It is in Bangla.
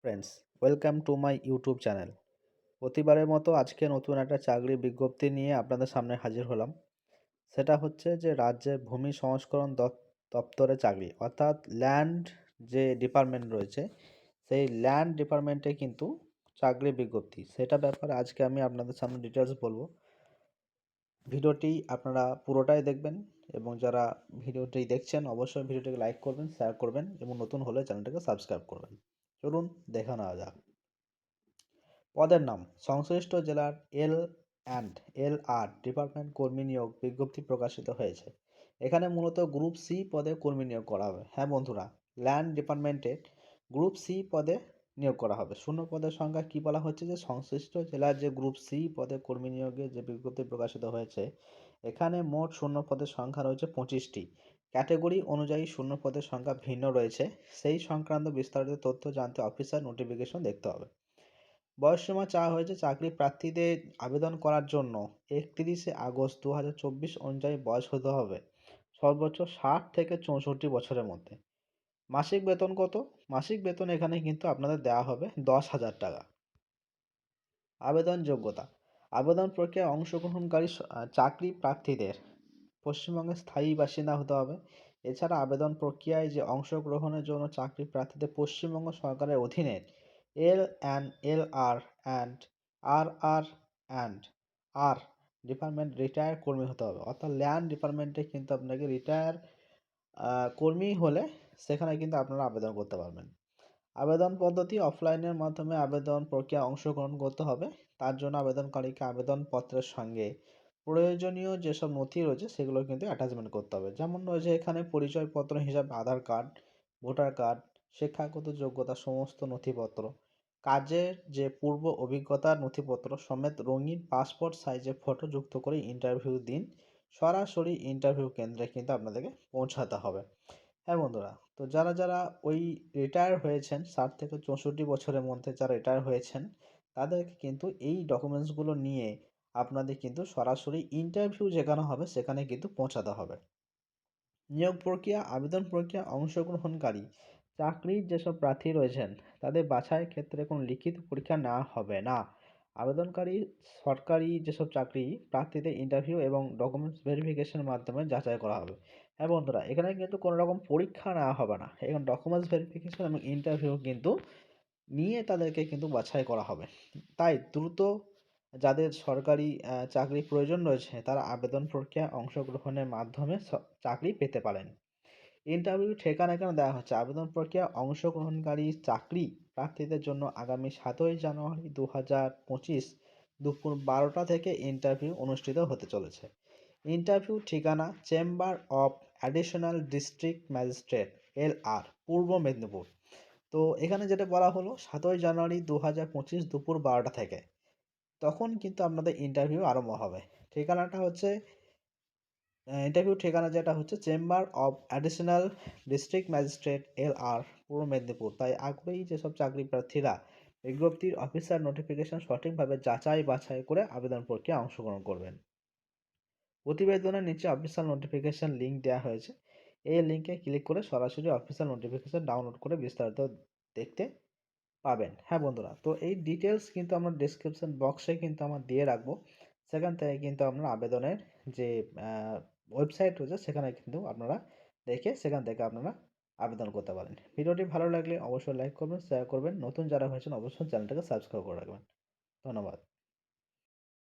Friends, welcome to my YouTube channel. প্রতিবারের মতো আজকে নতুন একটা চাকরির বিজ্ঞপ্তি নিয়ে আপনাদের সামনে হাজির হলাম। সেটা হচ্ছে যে রাজ্যের ভূমি সংস্করণ দপ্তরে চাকরি, অর্থাৎ ল্যান্ড যে ডিপার্টমেন্ট রয়েছে, সেই ল্যান্ড ডিপার্টমেন্টে কিন্তু চাকরির বিজ্ঞপ্তি, সেটা ব্যাপারে আজকে আমি আপনাদের সামনে ডিটেলস বলবো। ভিডিওটি আপনারা পুরোটাই দেখবেন এবং যারা ভিডিওটি দেখছেন অবশ্যই ভিডিওটিকে লাইক করবেন, শেয়ার করবেন এবং নতুন হলে চ্যানেলটাকে সাবস্ক্রাইব করবেন। চলুন দেখে নেওয়া যাক। পদের নাম: সংশ্লিষ্ট জেলার এল আর ডিপার্টমেন্ট কর্মী নিয়োগ বিজ্ঞপ্তি প্রকাশিত হয়েছে। এখানে মূলত গ্রুপ সি পদে কর্মী নিয়োগ করা হবে। হ্যাঁ বন্ধুরা, ল্যান্ড ডিপার্টমেন্টে গ্রুপ সি পদে নিয়োগ করা হবে। শূন্য পদের সংখ্যা কি বলা হচ্ছে যে সংশ্লিষ্ট জেলার যে গ্রুপ সি পদে কর্মী নিয়োগে যে বিজ্ঞপ্তি প্রকাশিত হয়েছে, এখানে মোট শূন্য পদের সংখ্যা রয়েছে 25টি। ক্যাটেগরি অনুযায়ী শূন্য পদের সংখ্যা ভিন্ন রয়েছে। সেই সংক্রান্ত বিস্তারিত তথ্য জানতে অফিসার নোটিফিকেশন দেখতে হবে। বয়সসীমা চাওয়া হয়েছে চাকরি প্রার্থীদের আবেদন করার জন্য 31শে আগস্ট 2024 অনুযায়ী বয়স হতে হবে সর্বোচ্চ 60 থেকে 64 বছরের মধ্যে। মাসিক বেতন কত? মাসিক বেতন এখানে কিন্তু আপনাদের দেওয়া হবে 10,000 টাকা। আবেদন যোগ্যতা: আবেদন প্রক্রিয়ায় অংশগ্রহণকারী চাকরি প্রার্থীদের পশ্চিমবঙ্গের স্থায়ী বাসিন্দা হতে হবে। এছাড়া আবেদন প্রক্রিয়ায় যে অংশগ্রহণের জন্য চাকরি প্রার্থীদের পশ্চিমবঙ্গ সরকারের অধীনে এল আর অ্যান্ড আর ডিপার্টমেন্ট রিটায়ার কর্মী হতে হবে। অর্থাৎ ল্যান্ড ডিপার্টমেন্টে কিন্তু আপনাকে রিটায়ার কর্মী হলে সেখানে কিন্তু আপনারা আবেদন করতে পারবেন। আবেদন পদ্ধতি: অফলাইনের মাধ্যমে আবেদন প্রক্রিয়ায় অংশগ্রহণ করতে হবে। তার জন্য আবেদনকারীকে আবেদনপত্রের সঙ্গে প্রয়োজনীয় যেসব নথি রয়েছে সেগুলো কিন্তু অ্যাটাচমেন্ট করতে হবে। যেমন রয়েছে এখানে পরিচয়পত্র হিসাবে আধার কার্ড, ভোটার কার্ড, শিক্ষাগত যোগ্যতা সমস্ত নথিপত্র, কাজের যে পূর্ব অভিজ্ঞতার নথিপত্র সমেত রঙিন পাসপোর্ট সাইজের ফটো যুক্ত করে ইন্টারভিউ দিন। সরাসরি ইন্টারভিউ কেন্দ্রে কিন্তু আপনাদেরকে পৌঁছাতে হবে। হ্যাঁ বন্ধুরা, তো যারা যারা ওই রিটায়ার হয়েছেন 60 থেকে 64 বছরের মধ্যে যারা রিটায়ার হয়েছেন, তাদেরকে কিন্তু এই ডকুমেন্টসগুলো নিয়ে আপনাদের কিন্তু সরাসরি ইন্টারভিউ যেখানে হবে সেখানে কিন্তু পৌঁছাতে হবে। নিয়োগ প্রক্রিয়া: আবেদন প্রক্রিয়া অংশগ্রহণকারী চাকরির যেসব প্রার্থী রয়েছেন তাদের বাছাইয়ের ক্ষেত্রে কোনো লিখিত পরীক্ষা নেওয়া হবে না। আবেদনকারী সরকারি যেসব চাকরি প্রার্থীদের ইন্টারভিউ এবং ডকুমেন্টস ভেরিফিকেশনের মাধ্যমে যাচাই করা হবে। হ্যাঁ বন্ধুরা, এখানে কিন্তু কোনো রকম পরীক্ষা নেওয়া হবে না, এখানে ডকুমেন্টস ভেরিফিকেশন এবং ইন্টারভিউ কিন্তু নিয়ে তাদেরকে কিন্তু বাছাই করা হবে। তাই দ্রুত যাদের সরকারি চাকরির প্রয়োজন রয়েছে তারা আবেদন প্রক্রিয়ায় অংশগ্রহণের মাধ্যমে চাকরি পেতে পারেন। ইন্টারভিউ ঠিকানা এখানে দেওয়া হচ্ছে। আবেদন প্রক্রিয়ায় অংশগ্রহণকারী চাকরি প্রার্থীদের জন্য আগামী 7ই জানুয়ারি 2025 দুপুর 12টা থেকে ইন্টারভিউ অনুষ্ঠিত হতে চলেছে। ইন্টারভিউ ঠিকানা: chamber of additional district magistrate LR, পূর্ব মেদিনীপুর। তো এখানে যেটা বলা হলো 7ই জানুয়ারি 2025 দুপুর 12টা থেকে, তখন কিন্তু আপনাদের ইন্টারভিউ আরম্ভ হবে। ঠিকানাটা হচ্ছে ইন্টারভিউ ঠিকানা যেটা হচ্ছে chamber of additional district magistrate LR, পূর্ব মেদিনীপুর। তাই আগ্রহী যেসব চাকরি প্রার্থীরা বিজ্ঞপ্তির অফিসার নোটিফিকেশন সঠিকভাবে যাচাই বাছাই করে আবেদন প্রক্রিয়ায় অংশগ্রহণ করবেন। প্রতিবেদনের নিচে অফিসিয়াল নোটিফিকেশন লিঙ্ক দেওয়া হয়েছে। এই লিঙ্কে ক্লিক করে সরাসরি অফিসিয়াল নোটিফিকেশন ডাউনলোড করে বিস্তারিত দেখতে পাবেন। হ্যাঁ বন্ধুরা, তো এই ডিটেলস কিন্তু আমরা ডেসক্রিপশন বক্সে কিন্তু আমরা দিয়ে রাখবো। সেখান থেকে কিন্তু আপনারা আবেদনের যে ওয়েবসাইট রয়েছে সেখানে কিন্তু আপনারা দেখে সেখান থেকে আপনারা আবেদন করতে পারেন। ভিডিওটি ভালো লাগলে অবশ্যই লাইক করবেন, শেয়ার করবেন। নতুন যারা হয়েছেন অবশ্যই চ্যানেলটাকে সাবস্ক্রাইব করে রাখবেন। ধন্যবাদ।